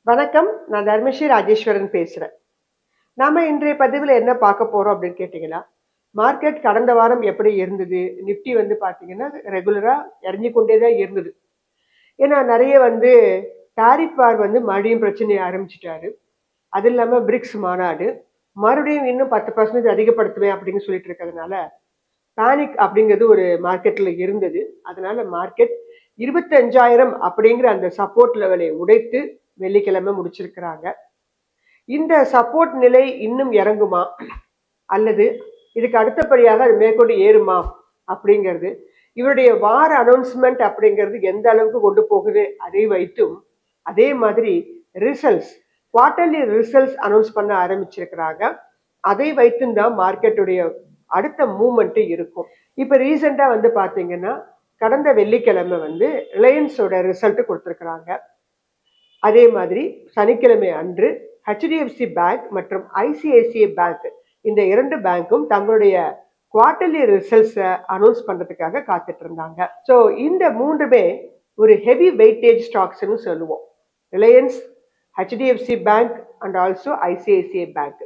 வணக்கம். நான் தர்மஸ்ரீ ராஜேஸ்வரன் பேசுறேன். நாம இன்றைய பதிவுல என்ன பார்க்க போறோம் அப்படின்னு கேட்டீங்கன்னா, மார்க்கெட் கடந்த வாரம் எப்படி இருந்தது? நிஃப்டி பார்த்தீங்கன்னா, ரெகுலரா இறங்கிக் கொண்டே தான் இருந்தது. ஏன்னா நெறைய டாரிஃப் வார் மறுபடியும் பிரச்சனைய ஆரம்பிச்சுட்டாரு. அது இல்லாம பிரிக்ஸ் மாநாடு. மறுபடியும் இன்னும் 10% அதிகப்படுத்துவேன் அப்படின்னு சொல்லிட்டு இருக்கிறதுனால, பேனிக் அப்படிங்கிறது ஒரு மார்க்கெட்ல இருந்தது. அதனால மார்க்கெட் 25,000 அப்படிங்கிற அந்த சப்போர்ட் லெவலை உடைத்து வெள்ளிக்கிழமை முடிச்சிருக்கிறாங்க. இந்த சப்போர்ட் நிலை இன்னும் இறங்குமா? அல்லது இதுக்கு அடுத்தபடியாக அது மேற்கொண்டு ஏறுமா? அப்படிங்கிறது இவருடைய வார அனௌன்ஸ்மெண்ட் அப்படிங்கிறது எந்த அளவுக்கு கொண்டு போகுது அதை வைத்தும், அதே மாதிரி ரிசல்ட்ஸ் குவார்டர்லி ரிசல்ட்ஸ் அனௌன்ஸ் பண்ண ஆரம்பிச்சிருக்கிறாங்க. அதை வைத்தும் தான் மார்க்கெட்டுடைய அடுத்த மூவ்மெண்ட் இருக்கும். இப்ப ரீசெண்டா பாத்தீங்கன்னா, கடந்த வெள்ளிக்கிழமை ரிலையன்ஸோட ரிசல்ட் கொடுத்திருக்கிறாங்க. அதே மாதிரி சனிக்கிழமை அன்று HDFC பேங்க் மற்றும் ICICI பேங்க் இந்த 2 பேங்க்கும் தங்களுடைய குவார்டர்லி ரிசல்ட்ஸை அனௌன்ஸ் பண்றதுக்காக காத்துட்டு இருந்தாங்க. ஸோ இந்த மூன்றுமே ஒரு ஹெவி வெயிட்டேஜ் ஸ்டாக்ஸ்னு சொல்லுவோம். Reliance, HDFC bank and also ICICI bank.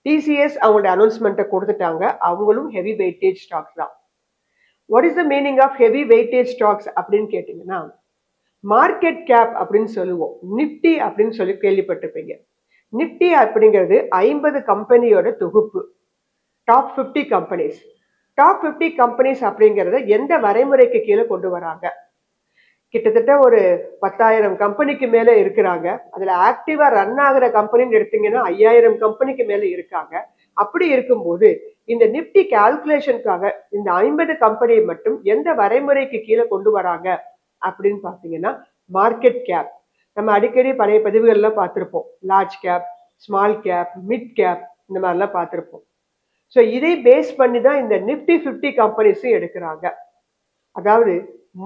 TCS அவங்களோட அனௌன்ஸ்மெண்ட்டை கொடுத்துட்டாங்க. அவங்களும் ஹெவி வெயிட்டேஜ் ஸ்டாக்ஸ் தான். What is the meaning of heavy weightage stocks அப்படின்னு கேட்டீங்கன்னா, மார்க்கெட் கேப் அப்படின்னு சொல்லுவோம். நிப்டி அப்படின்னு சொல்லி கேள்விப்பட்டிருப்பீங்க. நிப்டி அப்படிங்கிறது 50 கம்பெனியோட தொகுப்பு. Top 50 companies. டாப் 50 கம்பெனிஸ் அப்படிங்கிறத எந்த வரைமுறைக்கு கீழே கொண்டு வராங்க? கிட்டத்தட்ட ஒரு 10,000 கம்பெனிக்கு மேல இருக்கிறாங்க. அதுல ஆக்டிவா ரன் ஆகிற கம்பெனின்னு எடுத்தீங்கன்னா 5,000 கம்பெனிக்கு மேல இருக்காங்க. அப்படி இருக்கும்போது இந்த நிப்டி கால்குலேஷனுக்காக இந்த 50 கம்பெனியை மட்டும் எந்த வரைமுறைக்கு கீழே கொண்டு வராங்க அப்படின்னு பாத்தீங்கன்னா, மார்க்கெட் கேப். நம்ம அடிக்கடி பழைய பதிவுகள்லாம் பார்த்திருப்போம். Large cap, small cap, mid gap இந்த மாதிரிலாம் பார்த்திருப்போம். ஸோ இதை பேஸ் பண்ணி தான் இந்த நிப்டி 50 கம்பெனிஸும் எடுக்கிறாங்க. அதாவது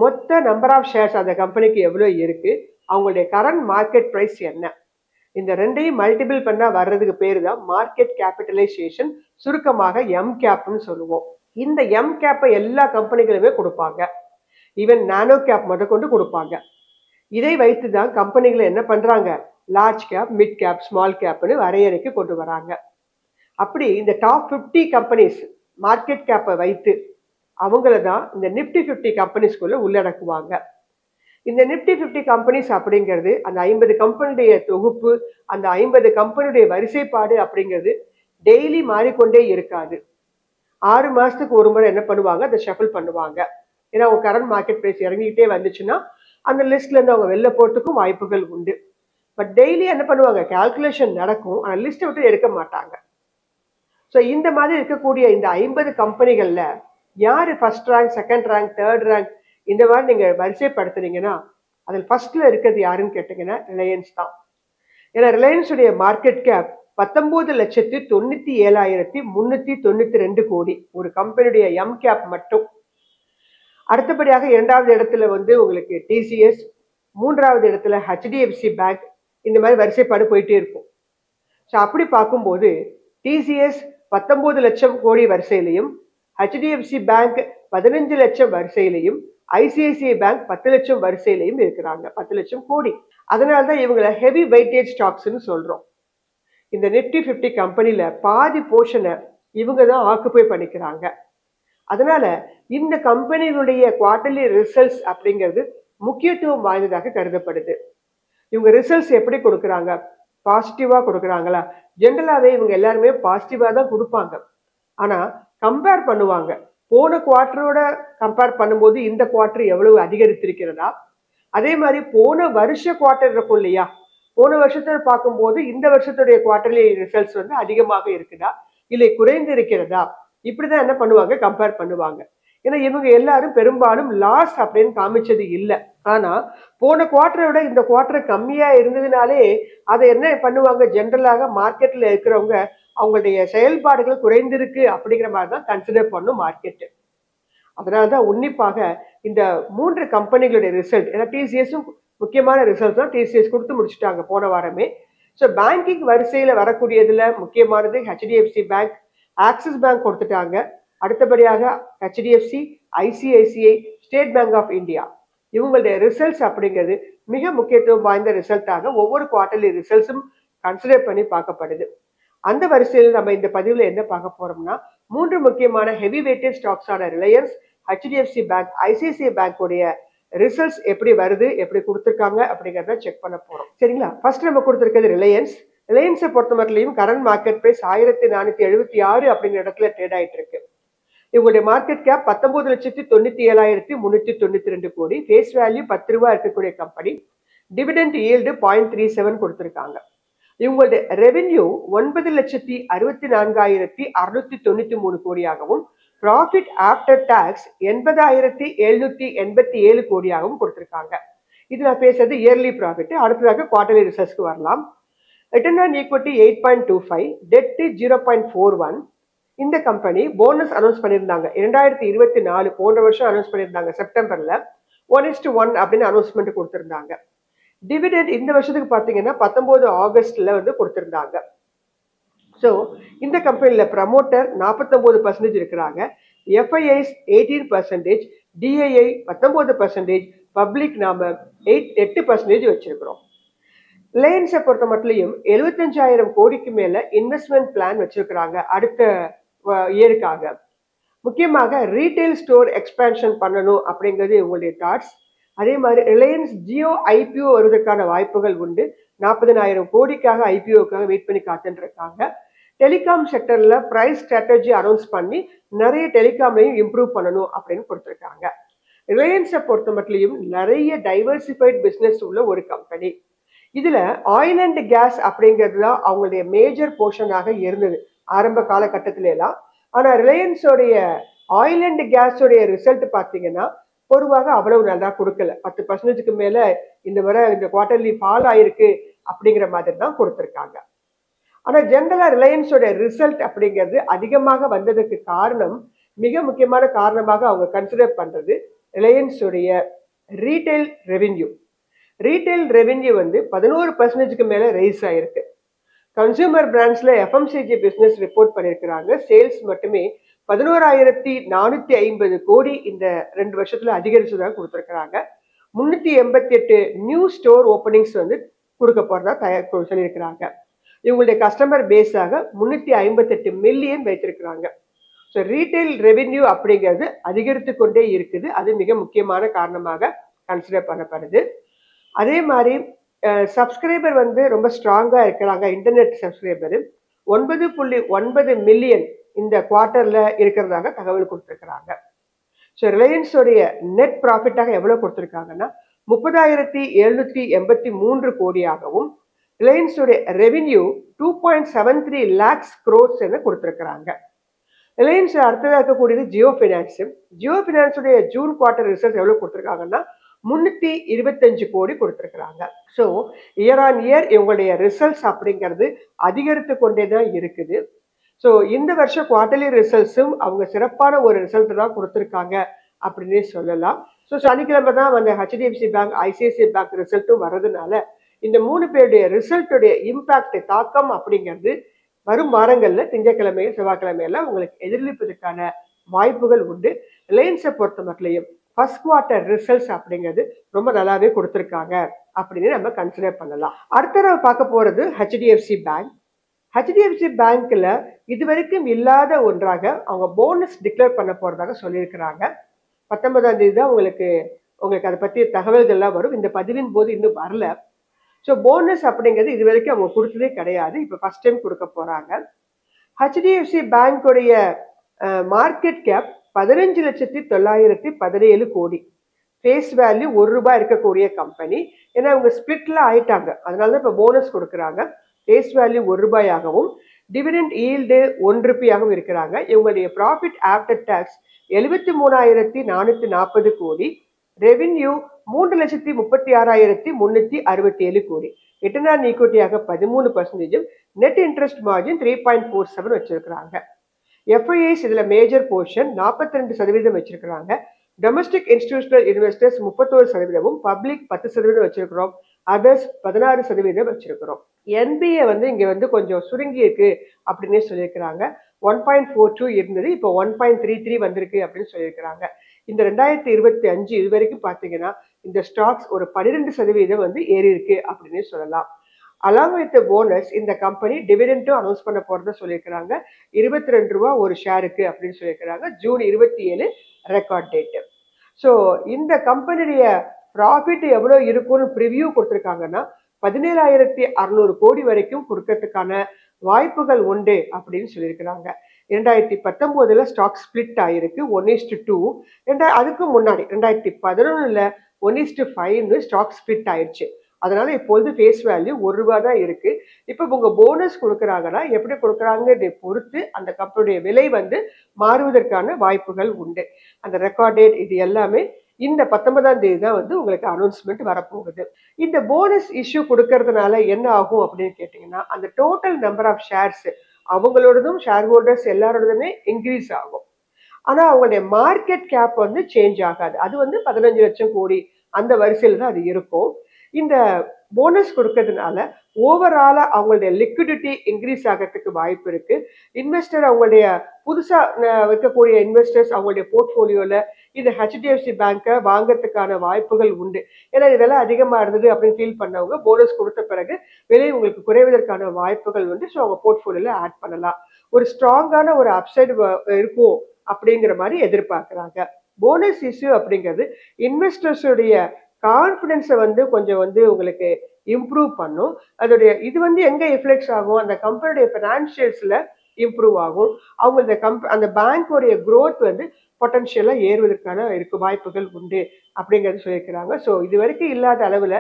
மொத்த நம்பர் ஆஃப் ஷேர்ஸ் அந்த கம்பெனிக்கு எவ்வளோ இருக்கு, அவங்களுடைய கரண்ட் மார்க்கெட் ப்ரைஸ் என்ன, இந்த ரெண்டையும் மல்டிபிள் பண்ணா வர்றதுக்கு பேரு தான் மார்க்கெட் கேபிட்டலைசேஷன், சுருக்கமாக எம் கேப்னு சொல்லுவோம். இந்த எம் கேப்பை எல்லா கம்பெனிகளுமே கொடுப்பாங்க. ஈவன் நானோ கேப் முதற்கொண்டு கொடுப்பாங்க. இதை வைத்து தான் கம்பெனிகளை என்ன பண்றாங்க, large cap, mid cap, small கேப்னு வரையறைக்கு கொண்டு வராங்க. அப்படி இந்த டாப் 50 கம்பெனிஸ் மார்க்கெட் கேப்பை வைத்து அவங்கள தான் இந்த நிப்டி 50 கம்பெனிஸ்குள்ள உள்ளடக்குவாங்க. இந்த நிப்டி 50 கம்பெனிஸ் அப்படிங்கிறது அந்த 50 கம்பெனியுடைய தொகுப்பு, அந்த 50 கம்பெனியுடைய வரிசைப்பாடு அப்படிங்கிறது டெய்லி மாறிக்கொண்டே இருக்காது. 6 மாசத்துக்கு ஒரு முறை என்ன பண்ணுவாங்க, அதை ஷஃபிள் பண்ணுவாங்க. ஏன்னா அவங்க கரண்ட் மார்க்கெட் பிரைஸ் இறங்கிக்கிட்டே வந்துச்சுன்னா அந்த லிஸ்ட்ல இருந்து அவங்க வெளில போறதுக்கும் வாய்ப்புகள் உண்டு. பட் டெய்லி என்ன பண்ணுவாங்க, கால்குலேஷன் நடக்கும், ஆனால் லிஸ்ட்டை விட்டு எடுக்க மாட்டாங்க. ஸோ இந்த மாதிரி இருக்கக்கூடிய இந்த 50 கம்பெனிகள்ல யாரு first rank, second rank, third rank இந்த மாதிரி நீங்க வரிசைப்படுத்துறீங்கன்னா, அதில் ஃபர்ஸ்ட்ல இருக்கிறது யாருன்னு கேட்டீங்கன்னா ரிலையன்ஸ் தான். ஏன்னா ரிலையன்ஸுடைய மார்க்கெட் கேப் 19,97,392 கோடி. ஒரு கம்பெனியுடைய எம் கேப் மட்டும். அடுத்தபடியாக 2வது இடத்துல உங்களுக்கு TCS, 3வது இடத்துல HDFC பேங்க், இந்த மாதிரி வரிசைப்பாடு போயிட்டே இருக்கும். ஸோ அப்படி பார்க்கும்போது TCS 19 லட்சம் கோடி வரிசையிலையும், HDFC பேங்க் 15 லட்சம் வரிசையிலையும், ICICI பேங்க் 10 லட்சம் வரிசையிலையும் இருக்கிறாங்க. 10 லட்சம் கோடி. அதனால தான் இவங்களை ஹெவி வெயிட்டேஜ் ஸ்டாக்ஸ்ன்னு சொல்றோம். இந்த நிப்டி 50 கம்பெனில பாதி போர்ஷனை இவங்க தான் ஆக்குபை பண்ணிக்கிறாங்க. அதனால இந்த கம்பெனிகளுடைய குவார்டர்லி ரிசல்ட்ஸ் அப்படிங்கிறது முக்கியத்துவம் வாய்ந்ததாக கருதப்படுது. இவங்க ரிசல்ட்ஸ் எப்படி கொடுக்குறாங்க, பாசிட்டிவா கொடுக்குறாங்களா? ஜென்ரலாவே இவங்க எல்லாருமே பாசிட்டிவா தான் கொடுப்பாங்க. ஆனா கம்பேர் பண்ணுவாங்க. போன குவார்டரோட கம்பேர் பண்ணும்போது இந்த குவார்டர் எவ்வளவு அதிகரித்திருக்கிறதா, அதே மாதிரி போன வருஷ குவார்டர் இருக்கும் இல்லையா, போன வருஷத்தோட பார்க்கும்போது இந்த வருஷத்துடைய குவார்டர்லி ரிசல்ட்ஸ் அதிகமாக இருக்குதா இல்லை குறைந்து இருக்கிறதா, இப்படிதான் என்ன பண்ணுவாங்க, கம்பேர் பண்ணுவாங்க. ஏன்னா இவங்க எல்லாரும் பெரும்பாலும் லாஸ் அப்படின்னு காமிச்சது இல்லை. ஆனா போன குவார்டரை விட இந்த குவார்டர் கம்மியா இருந்ததுனாலே அதை என்ன பண்ணுவாங்க, ஜென்ரலாக மார்க்கெட்ல இருக்கிறவங்க அவங்களுடைய செயல்பாடுகள் குறைந்திருக்கு அப்படிங்கிற மாதிரி தான் கன்சிடர் பண்ணும் மார்க்கெட். அதனாலதான் உன்னிப்பாக இந்த 3 கம்பெனிகளுடைய ரிசல்ட், ஏன்னா TCSும் முக்கியமான ரிசல்ட் தான், TCS கொடுத்து முடிச்சுட்டாங்க போன வாரமே. ஸோ பேங்கிங் வரிசையில வரக்கூடியதுல முக்கியமானது HDFC பேங்க், ஆக்சிஸ் பேங்க் கொடுத்துட்டாங்க. அடுத்தபடியாக HDFC, ICICI, State Bank of India, இவங்களுடைய ரிசல்ட்ஸ் அப்படிங்கிறது மிக முக்கியத்துவம் வாய்ந்த ரிசல்ட்டாக ஒவ்வொரு குவார்டர்லி ரிசல்ட்ஸும் கன்சிடர் பண்ணி பார்க்கப்படுது. அந்த வரிசையில் நம்ம இந்த பதிவுல என்ன பார்க்க போறோம்னா, 3 முக்கியமான ஹெவி வெயிட்டட் ஸ்டாக்ஸான ரிலையன்ஸ், ஹெச்டிஎஃப்சி பேங்க், ஐசிஐசிஐ பேங்க் உடைய ரிசல்ட்ஸ் எப்படி வருது, எப்படி கொடுத்துருக்காங்க அப்படிங்கிறத செக் பண்ண போறோம். சரிங்களா? ஃபர்ஸ்ட் நம்ம கொடுத்துருக்கிறது ரிலையன்ஸ். ரிலையன்ஸை பொறுத்த மட்டும் கரண்ட் மார்க்கெட் பிரைஸ் 1476 அப்படிங்கிற இடத்துல ட்ரேட் ஆயிட்டு இருக்கு. இவங்களுடைய மார்க்கெட் கேப் 19,97,392 கோடி. ஃபேஸ் வேல்யூ 10 ரூபாய் இருக்கக்கூடிய கம்பெனி. டிவிடெண்ட் ஈல்டு 0.37 கொடுத்திருக்காங்க. இவங்களுடைய ரெவென்யூ 9,64,693 கோடியாகவும், ப்ராஃபிட் ஆஃப்டர் டாக்ஸ் 80,787 கோடியாகவும் கொடுத்திருக்காங்க. இது நான் பேசுறது இயர்லி ப்ராஃபிட். அடுத்ததாக குவார்டர்லி ரிசல்ட்ஸ்க்கு வரலாம். Return on equity 8.25, debt 0.41. இந்த கம்பெனி போனஸ் அனௌன்ஸ் பண்ணியிருந்தாங்க 2024 போன்ற வருஷம் அனௌன்ஸ் பண்ணியிருந்தாங்க. செப்டம்பர்ல 1:1 அப்படின்னு அனௌன்ஸ்மெண்ட் கொடுத்திருந்தாங்க. டிவிடெண்ட் இந்த வருஷத்துக்கு பார்த்தீங்கன்னா 19 ஆகஸ்ட்ல வந்து கொடுத்திருந்தாங்க. ஸோ இந்த கம்பெனியில ப்ரமோட்டர் 49% இருக்கிறாங்க, எஃப்ஐஐஸ் 18%, டிஐஐ 19%, பப்ளிக் நாம 8% வச்சிருக்கிறோம். ரிலையன்ஸை பொறுத்த மட்டும் 75,000 கோடிக்கு மேல இன்வெஸ்ட்மெண்ட் பிளான் வச்சிருக்கிறாங்க அடுத்த இயருக்காக. முக்கியமாக ரீட்டைல் ஸ்டோர் எக்ஸ்பேன்ஷன் பண்ணணும் அப்படிங்கிறது இவங்களுடைய தாட்ஸ். அதே மாதிரி ரிலையன்ஸ் ஜியோ ஐபிஓ வருவதற்கான வாய்ப்புகள் உண்டு. 40,000 கோடிக்காக ஐபிஓக்காக வெயிட் பண்ணி காத்துட்டு இருக்காங்க. டெலிகாம் செக்டர்ல பிரைஸ் ஸ்ட்ராட்டஜி அனௌன்ஸ் பண்ணி நிறைய டெலிகாமையும் இம்ப்ரூவ் பண்ணணும் அப்படின்னு கொடுத்துருக்காங்க. ரிலையன்ஸை பொறுத்த மட்டும் நிறைய டைவர்சிஃபைட் பிசினஸ் உள்ள ஒரு கம்பெனி. இதுல ஆயில் அண்ட் கேஸ் அப்படிங்கிறது தான் அவங்களுடைய மேஜர் போர்ஷனாக இருந்தது ஆரம்ப காலகட்டத்தில எல்லாம். ஆனா ரிலையன்ஸோடைய ஆயில் அண்ட் கேஸோடைய ரிசல்ட் பார்த்தீங்கன்னா பொதுவாக அவ்வளவு நல்லா கொடுக்கல. 10%க்கு மேல இந்த குவார்டர்லி ஃபால் ஆயிருக்கு அப்படிங்கிற மாதிரி தான் கொடுத்துருக்காங்க. ஆனா ஜென்ரலா ரிலையன்ஸோட ரிசல்ட் அப்படிங்கிறது அதிகமாக வந்ததுக்கு காரணம், மிக முக்கியமான காரணமாக அவங்க கன்சிடர் பண்றது ரிலையன்ஸோடைய ரீட்டைல் ரெவென்யூ. ரீட்டைல் ரெவென்யூ வந்து 11%க்கு மேல ரைஸ் ஆயிருக்கு. கன்சூமர் பிராண்ட்ஸ்ல எஃப்எம்சிஜி பிசினஸ் ரிப்போர்ட் பண்ணியிருக்கிறாங்க. சேல்ஸ் மட்டுமே 11,450 கோடி இந்த 2 வருஷத்துல அதிகரிச்சதாக கொடுத்துருக்காங்க. 388 நியூ ஸ்டோர் ஓப்பனிங்ஸ் வந்து கொடுக்க போறதா சொல்லியிருக்கிறாங்க. இவங்களுடைய கஸ்டமர் பேஸாக 358 மில்லியன் வைத்திருக்கிறாங்க. ஸோ ரீட்டைல் ரெவென்யூ அப்படிங்கிறது அதிகரித்து கொண்டே இருக்குது. அது மிக முக்கியமான காரணமாக கன்சிடர் பண்ணப்படுது. அதே மாதிரி சப்ஸ்கிரைபர் வந்து ரொம்ப ஸ்ட்ராங்கா இருக்கிறாங்க. இன்டர்நெட் சப்ஸ்கிரைபர் 9.9 மில்லியன் இந்த குவார்டர்ல இருக்கிறதாக தகவல் கொடுத்திருக்கிறாங்க. ஸோ ரிலையன்ஸோடைய நெட் ப்ராஃபிட்டாக எவ்வளவு கொடுத்திருக்காங்கன்னா 30,783 கோடியாகவும், ரிலையன்ஸோடைய ரெவென்யூ 2.73 lakhs crores என கொடுத்திருக்கிறாங்க. ரிலையன்ஸ் அடுத்ததாக இருக்கக்கூடியது ஜியோ ஃபினான்ஸ். ஜியோ ஃபினான்ஸுடைய ஜூன் குவார்டர் ரிசல்ட் எவ்வளவு கொடுத்திருக்காங்கன்னா 325 கோடி கொடுத்திருக்கிறாங்க. ஸோ இயர் ஆன் இயர் இவங்களுடைய ரிசல்ட்ஸ் அப்படிங்கிறது அதிகரித்து கொண்டே தான் இருக்குது. ஸோ இந்த வருஷம் குவார்டர்லி ரிசல்ட்ஸும் அவங்க சிறப்பான ஒரு ரிசல்ட் தான் கொடுத்துருக்காங்க அப்படின்னே சொல்லலாம். ஸோ சனிக்கிழமை தான் வந்து ஹெச்டிஎஃப்சி பேங்க், ஐசிஐசிஐ பேங்க் ரிசல்ட்டும் வர்றதுனால இந்த 3 பேருடைய ரிசல்ட்டுடைய இம்பாக்ட், தாக்கம் அப்படிங்கிறது வரும் வாரங்கள்ல திங்கட்கிழமை செவ்வாய்க்கிழமையெல்லாம் உங்களுக்கு எதிரொலிப்பதற்கான வாய்ப்புகள் உண்டு. ரிலையன்ஸை பொறுத்த மட்டும் ஃபர்ஸ்ட் குவார்டர் ரிசல்ட்ஸ் அப்படிங்கிறது ரொம்ப நல்லாவே கொடுத்துருக்காங்க அப்படின்னு நம்ம கன்சிடர் பண்ணலாம். அடுத்த நம்ம பார்க்க போறது ஹெச்டிஎஃப்சி பேங்க். ஹெச்டிஎஃப்சி பேங்க்ல இதுவரைக்கும் இல்லாத ஒன்றாக அவங்க போனஸ் டிக்ளேர் பண்ண போறதாக சொல்லியிருக்கிறாங்க. 19ஆம் தேதி தான் உங்களுக்கு அதை பற்றிய தகவல்கள்லாம் வரும். இந்த பதிவின் போது இன்னும் வரல. ஸோ போனஸ் அப்படிங்கிறது இது வரைக்கும் அவங்க கொடுத்ததே கிடையாது. இப்போ ஃபர்ஸ்ட் டைம் கொடுக்க போறாங்க. ஹெச்டிஎஃப்சி பேங்கோடைய மார்க்கெட் கேப் 15,917 கோடி. ஃபேஸ் வேல்யூ 1 ரூபாய் இருக்கக்கூடிய கம்பெனி. ஏன்னா அவங்க ஸ்பிளிட்ல ஆயிட்டாங்க, அதனால தான் இப்போ போனஸ் கொடுக்குறாங்க. ஃபேஸ் வேல்யூ 1 ரூபாயாகவும், டிவிடெண்ட் ஈல்டு 1 ரூபாயாகவும் இருக்கிறாங்க. இவங்களுடைய ப்ராஃபிட் ஆஃப்டர் டாக்ஸ் 73,440 கோடி. ரெவென்யூ 3,36,367 கோடி. ரிட்டர்ன் ஆன் ஈக்விட்டியாக 13%, நெட் இன்ட்ரெஸ்ட் மார்ஜின் 3.47 வச்சிருக்கிறாங்க. எஃப்ஐஐஸ் இதுல மேஜர் போர்ஷன் 42% வச்சிருக்கிறாங்க. டொமஸ்டிக் இன்ஸ்டிடியூஷனல் இன்வெஸ்டர்ஸ் 31%, பப்ளிக் 10% வச்சிருக்கிறோம். அதர்ஸ் 16% வச்சிருக்கிறோம். என்பிஏ வந்து இங்க வந்து கொஞ்சம் சுருங்கி இருக்கு அப்படின்னே சொல்லியிருக்கிறாங்க. 1.42 இருந்தது, இப்போ 1.33 வந்திருக்கு அப்படின்னு சொல்லியிருக்கிறாங்க. இந்த 2025 இது வரைக்கும் பார்த்தீங்கன்னா இந்த ஸ்டாக்ஸ் ஒரு 12% வந்து ஏறி இருக்கு அப்படின்னு சொல்லலாம். அலாங் வித் போனஸ் இந்த கம்பெனி டிவிடெண்டும் அனௌன்ஸ் பண்ண போறதா சொல்லியிருக்கிறாங்க. ரூ. 22 ஒரு ஷேருக்கு அப்படின்னு சொல்லியிருக்கிறாங்க. June 27 record date. ஸோ இந்த கம்பெனியுடைய ப்ராஃபிட் எவ்வளோ இருக்கும்னு ப்ரிவியூ கொடுத்துருக்காங்கன்னா 17,600 கோடி வரைக்கும் கொடுக்கறதுக்கான வாய்ப்புகள் உண்டு அப்படின்னு சொல்லியிருக்கிறாங்க. 2019 ஸ்டாக் ஸ்பிளிட் ஆயிருக்கு 1:2. அதுக்கு முன்னாடி 2011 1:5 ஸ்டாக் ஸ்பிளிட் ஆயிடுச்சு. அதனால இப்பொழுது ஃபேஸ் வேல்யூ ₹1 தான் இருக்கு. இப்போ உங்க போனஸ் கொடுக்குறாங்கன்னா எப்படி கொடுக்குறாங்கன்றதை பொறுத்து அந்த கம்பெனியுடைய விலை வந்து மாறுவதற்கான வாய்ப்புகள் உண்டு. அந்த ரெக்கார்ட் டேட் இது எல்லாமே இந்த 19ஆம் தேதி தான் வந்து உங்களுக்கு அனௌன்ஸ்மெண்ட் வரப்போகுது. இந்த போனஸ் இஷ்யூ கொடுக்கறதுனால என்ன ஆகும் அப்படின்னு கேட்டீங்கன்னா அந்த டோட்டல் நம்பர் ஆஃப் ஷேர்ஸ் அவங்களோடதும் ஷேர் ஹோல்டர்ஸ் எல்லாரோடதுமே இன்க்ரீஸ் ஆகும். ஆனா அவங்களுடைய மார்க்கெட் கேப் வந்து சேஞ்ச் ஆகாது. அது வந்து 15 லட்சம் கோடி அந்த வரிசையில் தான் அது இருக்கும். இந்த போனஸ் கொடுக்கறதுனால ஓவராலா அவங்களுடைய லிக்விடிட்டி இன்க்ரீஸ் ஆகிறதுக்கு வாய்ப்பு இருக்கு. இன்வெஸ்டர் அவங்களுடைய புதுசா வைக்கக்கூடிய இன்வெஸ்டர்ஸ் அவங்களுடைய போர்ட்போலியோல இந்த ஹெச்டிஎஃப்சி பேங்கை வாங்கறதுக்கான வாய்ப்புகள் உண்டு. ஏன்னா இதெல்லாம் அதிகமா இருந்தது அப்படின்னு ஃபீல் பண்ணவங்க போனஸ் கொடுத்த பிறகு விலை உங்களுக்கு குறைவதற்கான வாய்ப்புகள் உண்டு. ஸோ அவங்க போர்ட்போலியோல ஆட் பண்ணலாம். ஒரு ஸ்ட்ராங்கான ஒரு அப்சைடு இருக்கும் அப்படிங்கிற மாதிரி எதிர்பார்க்குறாங்க. போனஸ் இஷ்யூ அப்படிங்கிறது இன்வெஸ்டர்ஸுடைய கான்ஃபிடன்ஸை வந்து கொஞ்சம் வந்து உங்களுக்கு இம்ப்ரூவ் பண்ணும். அதோடைய இது வந்து எங்க ரிஃப்ளெக்ட் ஆகும் அந்த கம்பெனியுடைய ஃபினான்ஷியல்ஸ்ல இம்ப்ரூவ் ஆகும். அவங்க இந்த அந்த பேங்கோடைய growth வந்து பொட்டன்ஷியலா ஏறுவதற்கான இருக்கு வாய்ப்புகள் உண்டு அப்படிங்கிறது சொல்லியிருக்கிறாங்க. ஸோ இது வரைக்கும் இல்லாத அளவுல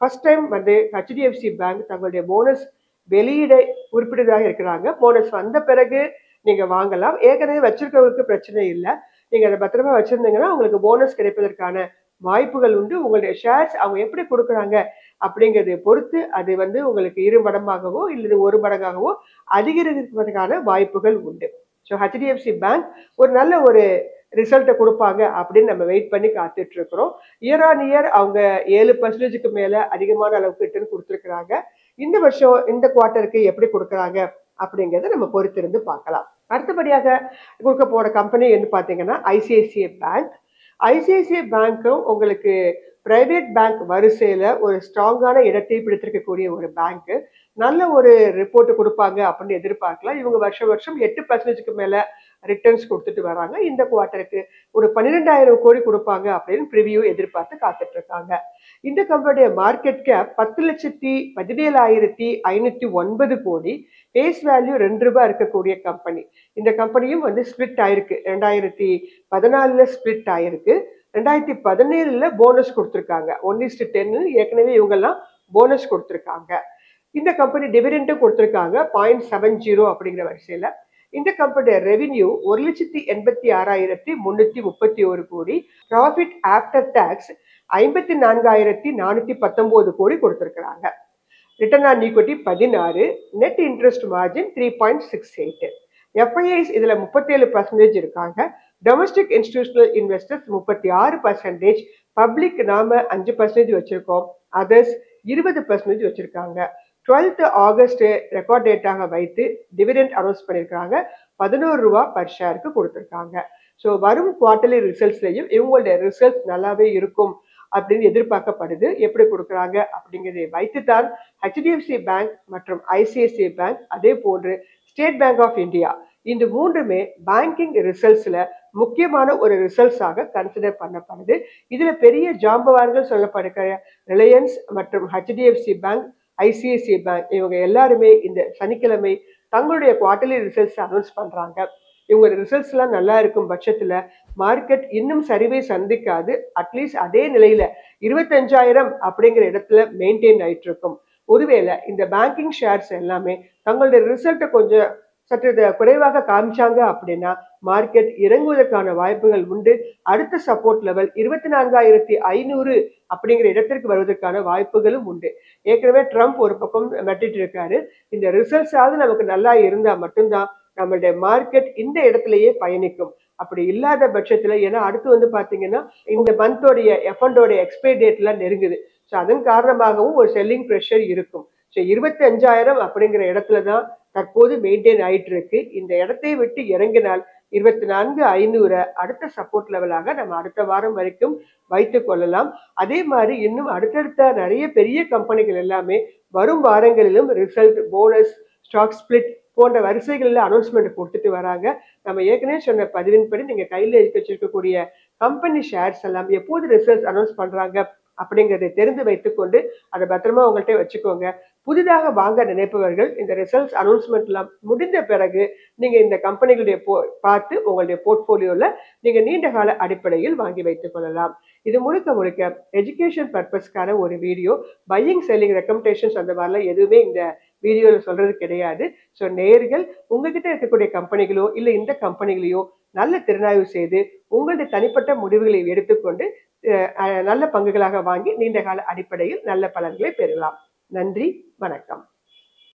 ஃபர்ஸ்ட் டைம் வந்து ஹெச்டிஎஃப்சி பேங்க் தங்களுடைய போனஸ் வெளியிட குறிப்பிட்டதாக இருக்கிறாங்க. போனஸ் வந்த பிறகு நீங்க வாங்கலாம். ஏற்கனவே வச்சிருக்கவங்களுக்கு பிரச்சனை இல்லை. நீங்க அதை பத்திரமா வச்சிருந்தீங்கன்னா உங்களுக்கு போனஸ் கிடைப்பதற்கான வாய்ப்புகள் உண்டு. உங்களுடைய ஷேர்ஸ் அவங்க எப்படி கொடுக்குறாங்க அப்படிங்கிறதை பொறுத்து அது வந்து உங்களுக்கு 2 மடங்காகவோ இல்லது 1 மடங்காகவோ அதிகரிப்பதற்கான வாய்ப்புகள் உண்டு. ஸோ ஹெச்டிஎஃப்சி பேங்க் ஒரு நல்ல ஒரு ரிசல்ட்டை கொடுப்பாங்க அப்படின்னு நம்ம வெயிட் பண்ணி காத்துட்டு இருக்கிறோம். இயர் ஆன் இயர் அவங்க 7% மேல அதிகமான அளவுக்கு ரிட்டர்ன் கொடுத்துருக்குறாங்க. இந்த வருஷம் இந்த குவார்ட்டருக்கு எப்படி கொடுக்குறாங்க அப்படிங்கிறத நம்ம பொறுத்திருந்து பார்க்கலாம். அடுத்தபடியாக கொடுக்க போற கம்பெனி என்ன பார்த்தீங்கன்னா ஐசிஐசிஐ பேங்க். ஐசிஐசிஐ பேங்க்கும் உங்களுக்கு பிரைவேட் பேங்க் வரிசையில ஒரு ஸ்ட்ராங்கான இடத்தை பிடித்திருக்கக்கூடிய ஒரு பேங்க். நல்ல ஒரு ரிப்போர்ட் கொடுப்பாங்க அப்படின்னு எதிர்பார்க்கலாம். இவங்க வருஷம் 8% மேல ரிட்டர்ன்ஸ் கொடுத்துட்டு வராங்க. இந்த குவார்ட்டருக்கு ஒரு 12,000 கோடி கொடுப்பாங்க அப்படின்னு ப்ரிவியூ எதிர்பார்த்து காத்துட்டு இருக்காங்க. இந்த கம்பெனியுடைய மார்க்கெட் கேப் 10,17,509 கோடி. ஃபேஸ் வேல்யூ ₹2 இருக்கக்கூடிய கம்பெனி. இந்த கம்பெனியும் வந்து ஸ்பிளிட் ஆயிருக்கு. 2014 ஸ்பிளிட் ஆயிருக்கு. 2017 போனஸ் கொடுத்துருக்காங்க. 1:10 ஏற்கனவே இவங்கெல்லாம் போனஸ் கொடுத்துருக்காங்க. இந்த கம்பெனி டிவிடெண்டும் கொடுத்துருக்காங்க 0.70 அப்படிங்கிற வரிசையில. இந்த கம்பெனியோட ரெவென்யூ 1,86,331 கோடி. ப்ராஃபிட் ஆஃப்டர் டாக்ஸ் 54,419 கோடி கொடுத்துருக்காங்க. Return on equity 16, net interest margin 3.68. FIIs இதுல 37% இருக்காங்க. டொமஸ்டிக் இன்ஸ்டிடியூஷனல் இன்வெஸ்டர்ஸ் 36%, பப்ளிக் நாம 5% வச்சிருக்கோம், அதர்ஸ் 20% வச்சிருக்காங்க. 12 ஆகஸ்ட் ரெக்கார்ட் டேட்டாக வைத்து டிவிடெண்ட் அனௌன்ஸ் பண்ணியிருக்காங்க. ₹11 பர் ஷேருக்கு கொடுத்துருக்காங்க. ஸோ வரும் குவார்டர்லி ரிசல்ட்ஸ்லையும் இவங்களுடைய ரிசல்ட்ஸ் நல்லாவே இருக்கும் அப்படின்னு எதிர்பார்க்கப்படுது. எப்படி கொடுக்குறாங்க அப்படிங்கிறதை வைத்துத்தான் ஹெச்டிஎஃப்சி பேங்க் மற்றும் ஐசிஐசிஐ பேங்க் அதே போன்று ஸ்டேட் பேங்க் ஆஃப் இந்தியா இந்த மூன்றுமே பேங்கிங் ரிசல்ட்ஸ்ல முக்கியமான ஒரு ரிசல்ட்ஸாக கன்சிடர் பண்ணப்படுது. இதுல பெரிய ஜாம்பவான்கள் சொல்லப்படுகிற ரிலையன்ஸ் மற்றும் ஹெச்டிஎஃப்சி பேங்க், ஐசிஐசிஐ பேங்க் இவங்க எல்லாருமே இந்த சனிக்கிழமை தங்களுடைய குவார்டர்லி ரிசல்ட்ஸ் அனௌன்ஸ் பண்றாங்க. இவங்க ரிசல்ட்ஸ் எல்லாம் நல்லா இருக்கும் பட்சத்துல மார்க்கெட் இன்னும் சரிவை சந்திக்காது. அட்லீஸ்ட் அதே நிலையில 25,000 அப்படிங்கிற இடத்துல மெயின்டைன் ஆயிட்டு இருக்கும். ஒருவேளை இந்த பேங்கிங் ஷேர்ஸ் எல்லாமே தங்களுடைய ரிசல்ட்டை கொஞ்சம் சற்று குறைவாக காமிச்சாங்க அப்படின்னா மார்க்கெட் இறங்குவதற்கான வாய்ப்புகள் உண்டு. அடுத்த சப்போர்ட் லெவல் 24,500 அப்படிங்கிற இடத்திற்கு வருவதற்கான வாய்ப்புகளும் உண்டு. ஏற்கனவே ட்ரம்ப் ஒரு பக்கம் நட்டிட்டு இருக்காரு. இந்த ரிசல்ட்ஸாவது நமக்கு நல்லா இருந்தா மட்டும்தான் நம்மளுடைய மார்க்கெட் இந்த இடத்துலயே பயணிக்கும். அப்படி இல்லாத பட்சத்துல ஏன்னா அடுத்து வந்து பாத்தீங்கன்னா இந்த மந்தோடைய எஃப்எண்டோடைய எக்ஸ்பைரி டேட் எல்லாம் நெருங்குது. ஸோ அதன் காரணமாகவும் ஒரு செல்லிங் ப்ரெஷர் இருக்கும். ஸோ 25,000 அப்படிங்கிற இடத்துல தான் தற்போது மெயின்டைன் ஆயிட்டு இருக்கு. இந்த இடத்தை விட்டு இறங்கினால் 24,500 அடுத்த சப்போர்ட் லெவலாக நம்ம அடுத்த வாரம் வரைக்கும் வைத்துக் கொள்ளலாம். அதே மாதிரி இன்னும் அடுத்தடுத்த நிறைய பெரிய கம்பெனிகள் எல்லாமே வரும் வாரங்களிலும் ரிசல்ட், போனஸ், ஸ்டாக் ஸ்பிளிட் போன்ற வரிசைகளில் அனௌன்ஸ்மெண்ட் கொடுத்துட்டு வராங்க. நம்ம ஏற்கனவே சொன்ன பதிவின்படி நீங்க கையில வச்சிருக்கக்கூடிய கம்பெனி ஷேர்ஸ் எல்லாம் எப்போது ரிசல்ட் அனௌன்ஸ் பண்றாங்க அப்படிங்கறதை தெரிந்து வைத்துக்கொண்டு அதை பத்திரமா உங்கள்கிட்ட வச்சுக்கோங்க. புதிதாக வாங்க நினைப்பவர்கள் இந்த ரிசல்ட்ஸ் அனௌன்ஸ்மெண்ட் எல்லாம் முடிந்த பிறகு நீங்க இந்த கம்பெனிகளுடைய பார்த்து உங்களுடைய போர்ட்போலியோல நீங்க நீண்ட கால அடிப்படையில் வாங்கி வைத்துக் கொள்ளலாம். இது முழுக்க முழுக்க எஜுகேஷன் பர்பஸ்க்கான ஒரு வீடியோ. பையிங், செல்லிங், ரெக்கமெண்டேஷன்ஸ் அந்த மாதிரிலாம் எதுவுமே இந்த வீடியோல சொல்றது கிடையாது. ஸோ நேர்கள் உங்ககிட்ட இருக்கக்கூடிய கம்பெனிகளோ இல்ல இந்த கம்பெனிகளையோ நல்ல திறனாய்வு செய்து உங்களுடைய தனிப்பட்ட முடிவுகளை எடுத்துக்கொண்டு நல்ல பங்குகளாக வாங்கி நீண்ட கால அடிப்படையில் நல்ல பலன்களை பெறலாம். நன்றி, வணக்கம்.